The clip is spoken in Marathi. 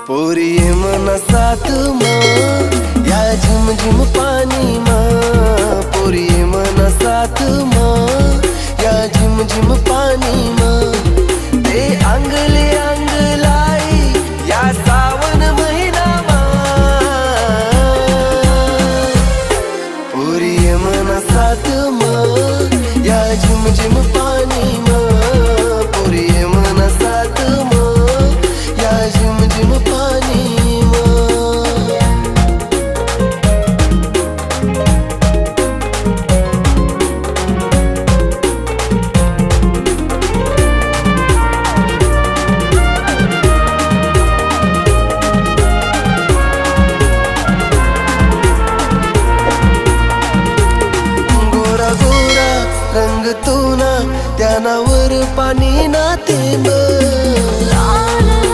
पोरी ये मन साथ मा या झिम झिम पानी मा, पोरी ये मन साथ मा या झिम झिम पानी मा, ते आंगले